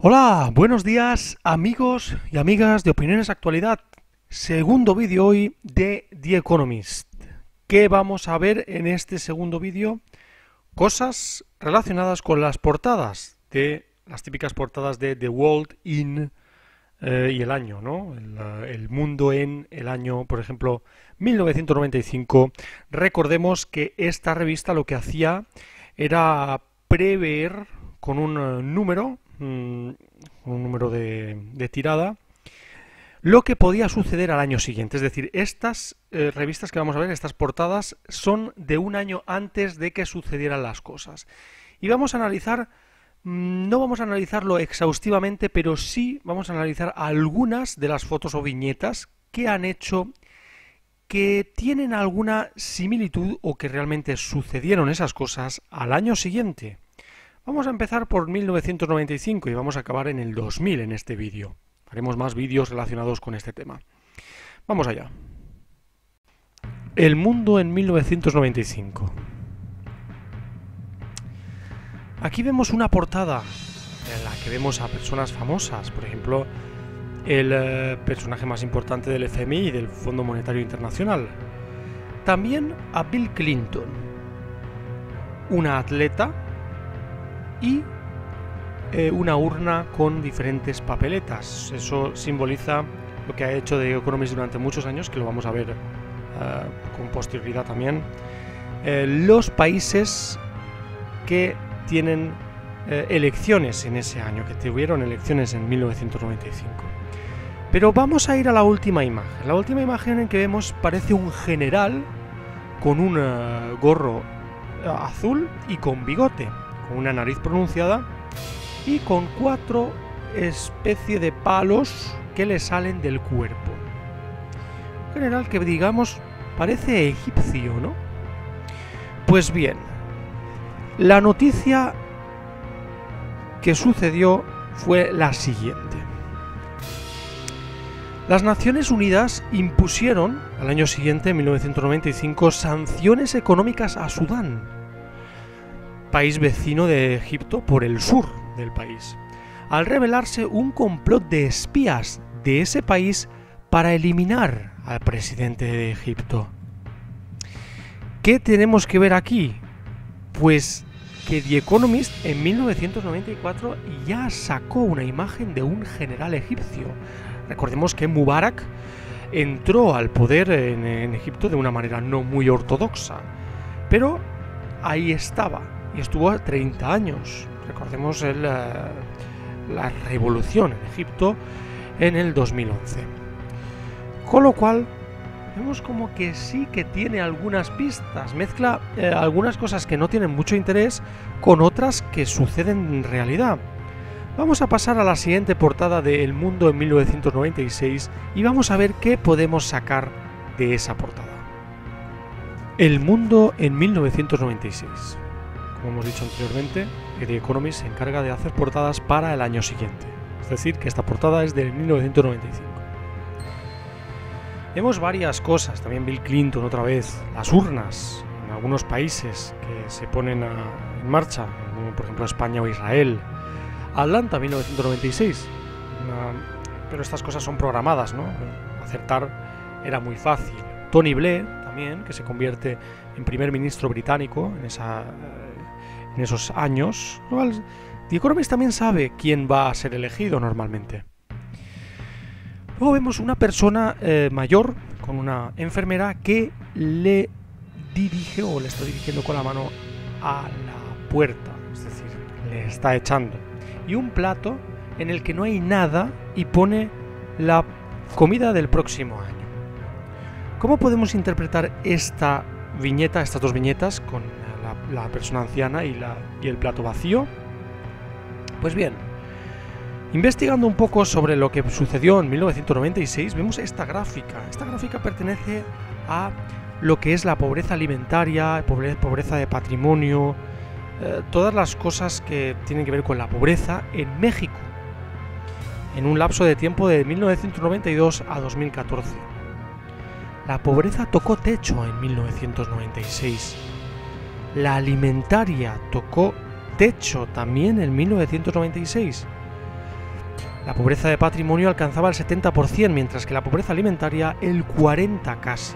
Hola, buenos días amigos y amigas de Opiniones Actualidad. Segundo vídeo hoy de The Economist. ¿Qué vamos a ver en este segundo vídeo? Cosas relacionadas con las portadas, de las típicas portadas de The World in y el año, ¿no? El mundo en el año, por ejemplo, 1995. Recordemos que esta revista lo que hacía era prever con un número de tirada, lo que podía suceder al año siguiente. Es decir, estas revistas que vamos a ver, estas portadas, son de un año antes de que sucedieran las cosas. Y vamos a analizar, no vamos a analizarlo exhaustivamente, pero sí vamos a analizar algunas de las fotos o viñetas que han hecho que tienen alguna similitud o que realmente sucedieron esas cosas al año siguiente. Vamos a empezar por 1995 y vamos a acabar en el 2000 en este vídeo. Haremos más vídeos relacionados con este tema. Vamos allá. El mundo en 1995. Aquí vemos una portada en la que vemos a personas famosas, por ejemplo, el personaje más importante del FMI y del Fondo Monetario Internacional. También a Bill Clinton, una atleta y una urna con diferentes papeletas. Eso simboliza lo que ha hecho The Economist durante muchos años, que lo vamos a ver con posterioridad también. Los países que tienen elecciones en ese año, que tuvieron elecciones en 1995. Pero vamos a ir a la última imagen. La última imagen en que vemos parece un general con un gorro azul y con bigote, con una nariz pronunciada y con 4 especies de palos que le salen del cuerpo. Un general que, digamos, parece egipcio, ¿no? Pues bien, la noticia que sucedió fue la siguiente. Las Naciones Unidas impusieron al año siguiente, en 1995, sanciones económicas a Sudán, país vecino de Egipto por el sur del país, al revelarse un complot de espías de ese país para eliminar al presidente de Egipto. ¿Qué tenemos que ver aquí? Pues que The Economist en 1994 ya sacó una imagen de un general egipcio. Recordemos que Mubarak entró al poder en Egipto de una manera no muy ortodoxa, pero ahí estaba. Y estuvo 30 años. Recordemos la revolución en Egipto en el 2011. Con lo cual, vemos como que sí que tiene algunas pistas. Mezcla algunas cosas que no tienen mucho interés con otras que suceden en realidad. Vamos a pasar a la siguiente portada de El Mundo en 1996 y vamos a ver qué podemos sacar de esa portada. El Mundo en 1996. Como hemos dicho anteriormente, The Economist se encarga de hacer portadas para el año siguiente. Es decir, que esta portada es de 1995. Vemos varias cosas, también Bill Clinton otra vez, las urnas en algunos países que se ponen en marcha, como por ejemplo España o Israel. Atlanta 1996, pero estas cosas son programadas, ¿no? Acertar era muy fácil. Tony Blair también, que se convierte en primer ministro británico en esos años. The Economist también sabe quién va a ser elegido normalmente. Luego vemos una persona mayor con una enfermera que le dirige o le está dirigiendo con la mano a la puerta, es decir, le está echando. Y un plato en el que no hay nada y pone la comida del próximo año. ¿Cómo podemos interpretar esta viñeta, estas dos viñetas, con la persona anciana y el plato vacío? Pues bien, investigando un poco sobre lo que sucedió en 1996, vemos esta gráfica. Esta gráfica pertenece a lo que es la pobreza alimentaria, pobreza de patrimonio, todas las cosas que tienen que ver con la pobreza en México, en un lapso de tiempo de 1992 a 2014. La pobreza tocó techo en 1996. La alimentaria tocó techo también en 1996. La pobreza de patrimonio alcanzaba el 70%, mientras que la pobreza alimentaria el 40% casi.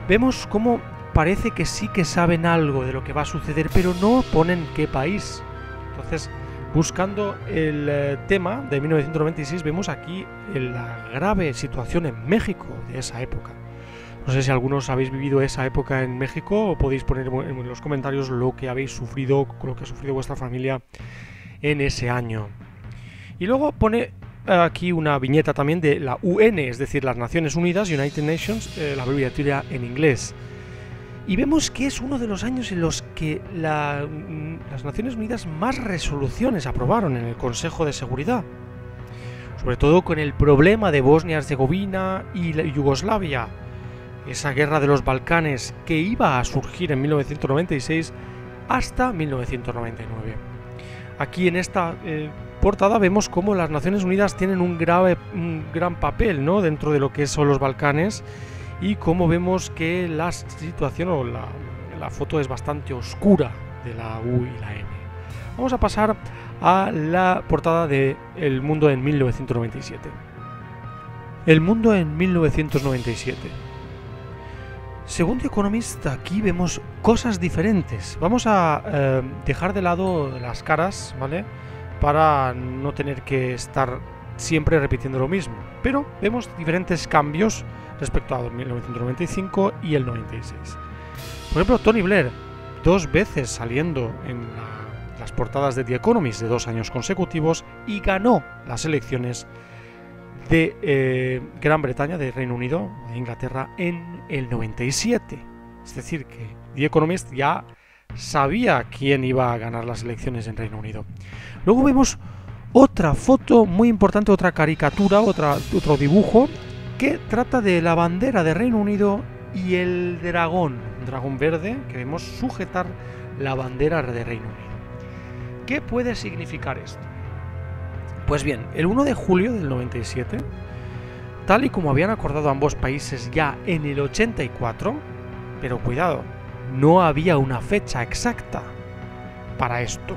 Vemos cómo parece que sí que saben algo de lo que va a suceder, pero no ponen qué país. Entonces, buscando el tema de 1996, vemos aquí la grave situación en México de esa época. No sé si algunos habéis vivido esa época en México o podéis poner en los comentarios lo que habéis sufrido, lo que ha sufrido vuestra familia en ese año. Y luego pone aquí una viñeta también de la UN, es decir, las Naciones Unidas, United Nations, la abreviatura en inglés. Y vemos que es uno de los años en los que las Naciones Unidas más resoluciones aprobaron en el Consejo de Seguridad. Sobre todo con el problema de Bosnia-Herzegovina y Yugoslavia. Esa guerra de los Balcanes que iba a surgir en 1996 hasta 1999. Aquí en esta portada vemos cómo las Naciones Unidas tienen un gran papel, ¿no?, dentro de lo que son los Balcanes, y cómo vemos que la situación o la foto es bastante oscura de la U y la N. Vamos a pasar a la portada de El Mundo en 1997. El Mundo en 1997. Según The Economist, aquí vemos cosas diferentes. Vamos a dejar de lado las caras, ¿vale?, para no tener que estar siempre repitiendo lo mismo. Pero vemos diferentes cambios respecto a 1995 y el 96. Por ejemplo, Tony Blair, 2 veces saliendo en las portadas de The Economist de 2 años consecutivos, y ganó las elecciones de Gran Bretaña, de Reino Unido, de Inglaterra, en el 97. Es decir, que The Economist ya sabía quién iba a ganar las elecciones en Reino Unido. Luego vemos otra foto muy importante, otra caricatura, otro dibujo, que trata de la bandera de Reino Unido y el dragón, un dragón verde que vemos sujetar la bandera de Reino Unido. ¿Qué puede significar esto? Pues bien, el 1 de julio del 97, tal y como habían acordado ambos países ya en el 84, pero cuidado, no había una fecha exacta para esto.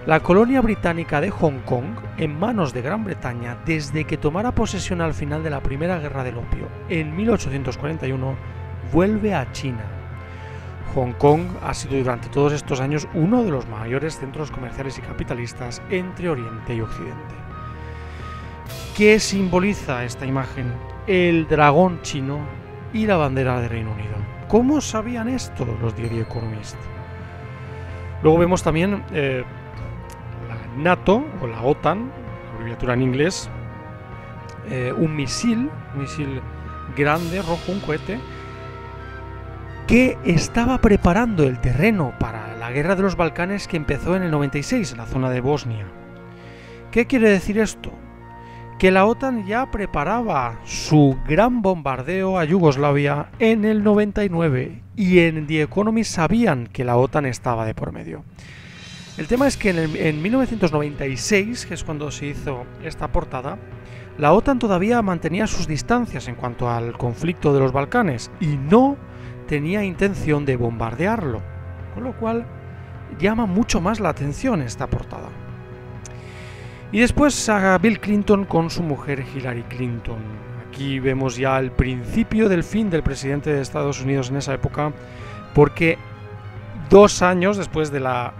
La colonia británica de Hong Kong, en manos de Gran Bretaña desde que tomara posesión al final de la Primera Guerra del Opio en 1841, vuelve a China. Hong Kong ha sido durante todos estos años uno de los mayores centros comerciales y capitalistas entre Oriente y Occidente. ¿Qué simboliza esta imagen? El dragón chino y la bandera de Reino Unido. ¿Cómo sabían esto los de The Economist? Luego vemos también la NATO o la OTAN, abreviatura en inglés, un misil grande, rojo, un cohete, que estaba preparando el terreno para la guerra de los Balcanes que empezó en el 96 en la zona de Bosnia. ¿Qué quiere decir esto? Que la OTAN ya preparaba su gran bombardeo a Yugoslavia en el 99 y en The Economist sabían que la OTAN estaba de por medio. El tema es que en 1996, que es cuando se hizo esta portada, la OTAN todavía mantenía sus distancias en cuanto al conflicto de los Balcanes y no tenía intención de bombardearlo, con lo cual llama mucho más la atención esta portada. Y después a Bill Clinton con su mujer Hillary Clinton. Aquí vemos ya el principio del fin del presidente de Estados Unidos en esa época, porque 2 años después de la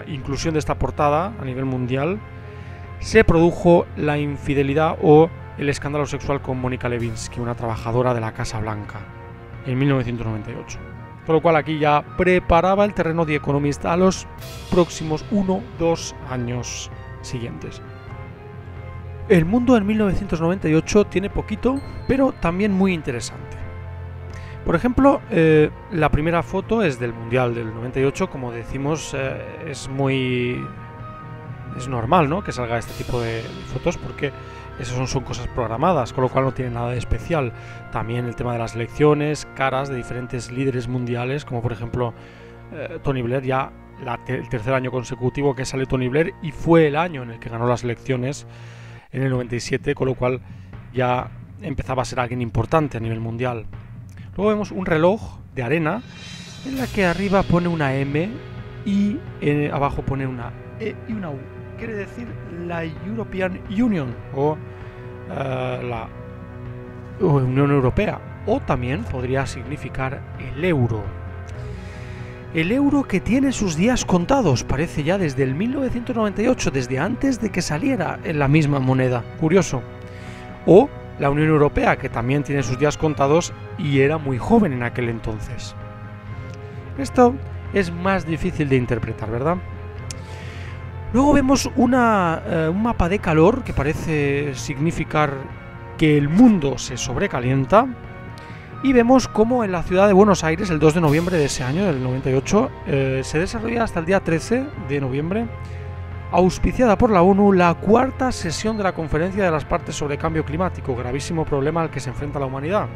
inclusión de esta portada a nivel mundial, se produjo la infidelidad o el escándalo sexual con Mónica Lewinsky, una trabajadora de la Casa Blanca, en 1998. Con lo cual aquí ya preparaba el terreno The Economist a los próximos 1-2 años siguientes. El mundo en 1998 tiene poquito, pero también muy interesante. Por ejemplo, la primera foto es del Mundial del 98, como decimos, es normal, ¿no?, que salga este tipo de fotos porque esas son cosas programadas, con lo cual no tiene nada de especial. También el tema de las elecciones, caras de diferentes líderes mundiales, como por ejemplo Tony Blair, ya el tercer año consecutivo que sale Tony Blair, y fue el año en el que ganó las elecciones en el 97, con lo cual ya empezaba a ser alguien importante a nivel mundial. Luego vemos un reloj de arena en la que arriba pone una M y abajo pone una E y una U. quiere decir la European Union o la Unión Europea, o también podría significar el euro. El euro que tiene sus días contados, parece ya desde el 1998, desde antes de que saliera en la misma moneda. Curioso. O la Unión Europea, que también tiene sus días contados y era muy joven en aquel entonces. Esto es más difícil de interpretar, ¿verdad? Luego vemos un mapa de calor que parece significar que el mundo se sobrecalienta. Y vemos cómo en la ciudad de Buenos Aires, el 2 de noviembre de ese año, del 98, se desarrolla hasta el día 13 de noviembre, auspiciada por la ONU, la cuarta sesión de la Conferencia de las Partes sobre Cambio Climático, gravísimo problema al que se enfrenta la humanidad.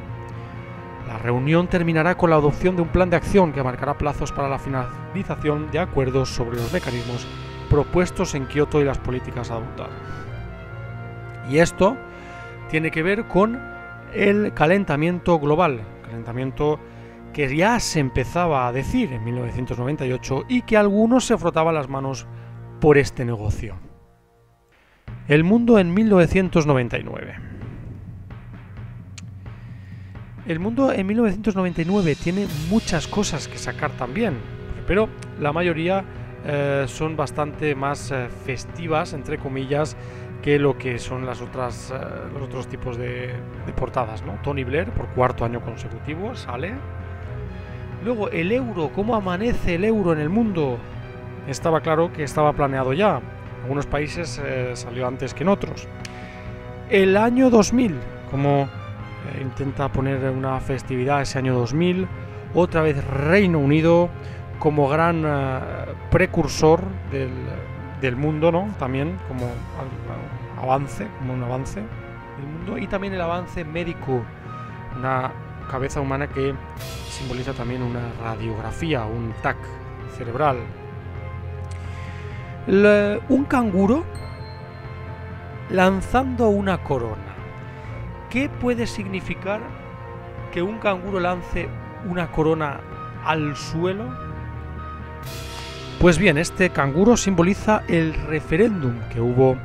La reunión terminará con la adopción de un plan de acción que marcará plazos para la finalización de acuerdos sobre los mecanismos propuestos en Kioto y las políticas a adoptar. Y esto tiene que ver con el calentamiento global, calentamiento que ya se empezaba a decir en 1998 y que algunos se frotaban las manos por este negocio. El mundo en 1999. El mundo en 1999 tiene muchas cosas que sacar también, pero la mayoría son bastante más festivas, entre comillas, que lo que son los otros tipos de portadas, ¿no? Tony Blair, por cuarto año consecutivo, sale. Luego, el euro, ¿cómo amanece el euro en el mundo? Estaba claro que estaba planeado ya. En algunos países salió antes que en otros. El año 2000, como intenta poner una festividad ese año 2000, otra vez Reino Unido como gran precursor del mundo, ¿no? También como un avance del mundo, y también el avance médico, una cabeza humana que simboliza también una radiografía, un TAC cerebral. Un canguro lanzando una corona. ¿Qué puede significar que un canguro lance una corona al suelo? Pues bien, este canguro simboliza el referéndum que hubo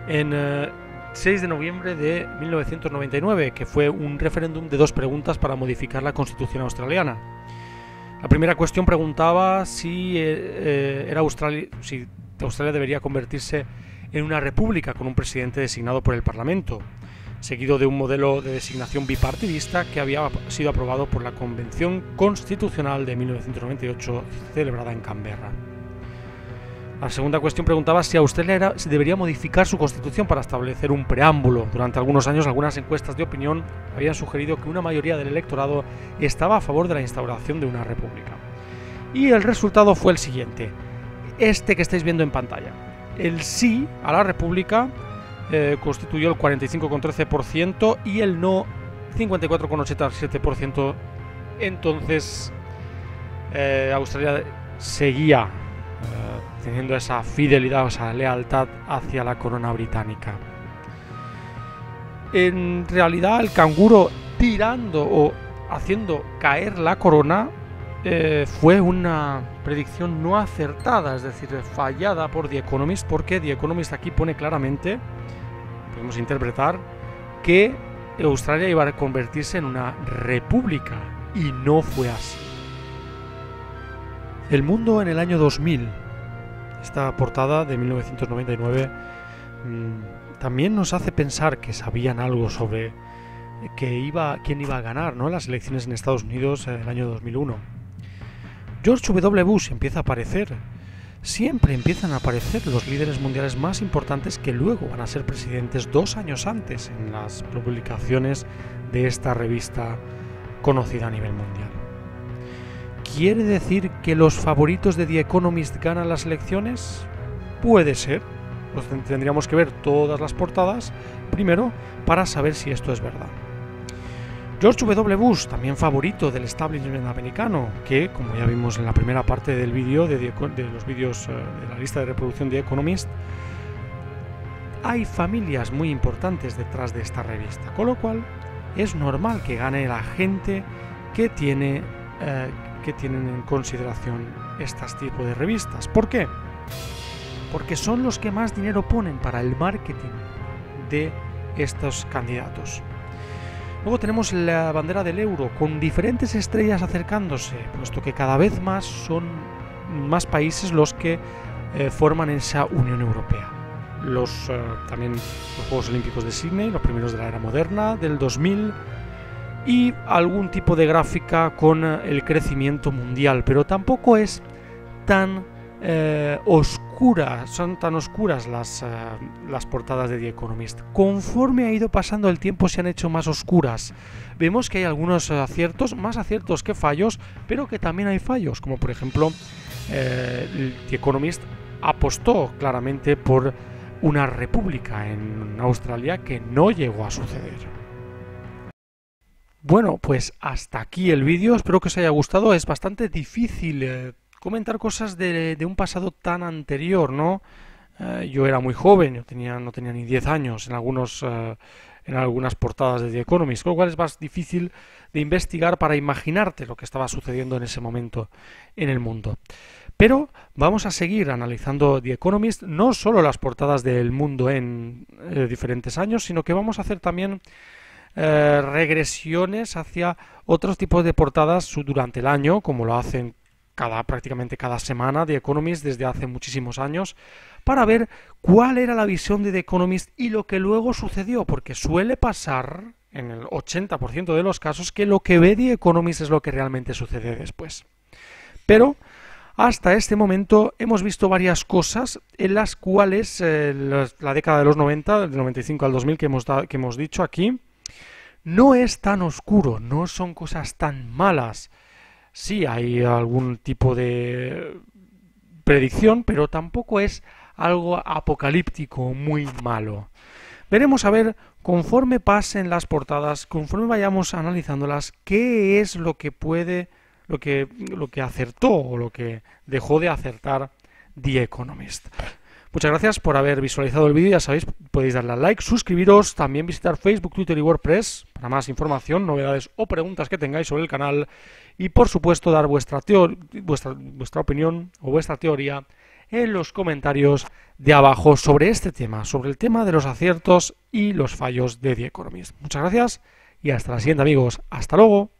en 6 de noviembre de 1999, que fue un referéndum de 2 preguntas para modificar la Constitución australiana. La primera cuestión preguntaba si Australia debería convertirse en una república con un presidente designado por el Parlamento, seguido de un modelo de designación bipartidista que había sido aprobado por la Convención Constitucional de 1998 celebrada en Canberra. La segunda cuestión preguntaba si Australia debería modificar su constitución para establecer un preámbulo. Durante algunos años, algunas encuestas de opinión habían sugerido que una mayoría del electorado estaba a favor de la instauración de una república. Y el resultado fue el siguiente, este que estáis viendo en pantalla. El sí a la república constituyó el 45,13% y el no 54,87%. Entonces, Australia seguía teniendo esa fidelidad, o esa lealtad hacia la corona británica. En realidad, el canguro tirando o haciendo caer la corona fue una predicción no acertada, es decir, fallada por The Economist, porque The Economist aquí pone claramente, podemos interpretar, que Australia iba a convertirse en una república, y no fue así. El mundo en el año 2000. Esta portada de 1999 también nos hace pensar que sabían algo sobre quién iba a ganar, ¿no?, las elecciones en Estados Unidos en el año 2001. George W. Bush empieza a aparecer. Siempre empiezan a aparecer los líderes mundiales más importantes que luego van a ser presidentes 2 años antes en las publicaciones de esta revista conocida a nivel mundial. ¿Quiere decir que los favoritos de The Economist ganan las elecciones? Puede ser. Tendríamos que ver todas las portadas primero para saber si esto es verdad. George W. Bush, también favorito del establishment americano, que, como ya vimos en la primera parte del vídeo, de los vídeos de la lista de reproducción de The Economist, hay familias muy importantes detrás de esta revista, con lo cual es normal que gane la gente que tienen en consideración este tipo de revistas. ¿Por qué? porque son los que más dinero ponen para el marketing de estos candidatos. Luego tenemos la bandera del euro, con diferentes estrellas acercándose, puesto que cada vez más son más países los que forman esa Unión Europea. También los Juegos Olímpicos de Sydney, los primeros de la era moderna, del 2000, y algún tipo de gráfica con el crecimiento mundial, pero tampoco es tan son tan oscuras las portadas de The Economist. Conforme ha ido pasando el tiempo se han hecho más oscuras. Vemos que hay algunos aciertos, más aciertos que fallos, pero que también hay fallos, como por ejemplo The Economist apostó claramente por una república en Australia que no llegó a suceder. Bueno, pues hasta aquí el vídeo, espero que os haya gustado. Es bastante difícil comentar cosas de un pasado tan anterior, ¿no? Yo era muy joven, no tenía ni 10 años en algunas portadas de The Economist, con lo cual es más difícil de investigar para imaginarte lo que estaba sucediendo en ese momento en el mundo. Pero vamos a seguir analizando The Economist, no solo las portadas del mundo en diferentes años, sino que vamos a hacer también regresiones hacia otros tipos de portadas durante el año, como lo hacen prácticamente cada semana The Economist desde hace muchísimos años, para ver cuál era la visión de The Economist y lo que luego sucedió, porque suele pasar en el 80% de los casos que lo que ve The Economist es lo que realmente sucede después. Pero hasta este momento hemos visto varias cosas en las cuales la década de los 90, del 95 al 2000 que hemos dicho aquí, no es tan oscuro, no son cosas tan malas. Sí hay algún tipo de predicción, pero tampoco es algo apocalíptico muy malo. Veremos a ver, conforme pasen las portadas, conforme vayamos analizándolas, qué es lo que acertó o lo que dejó de acertar The Economist. Muchas gracias por haber visualizado el vídeo, ya sabéis, podéis darle al like, suscribiros, también visitar Facebook, Twitter y WordPress para más información, novedades o preguntas que tengáis sobre el canal y por supuesto dar vuestra opinión o vuestra teoría en los comentarios de abajo sobre este tema, sobre el tema de los aciertos y los fallos de The Economist. Muchas gracias y hasta la siguiente, amigos. Hasta luego.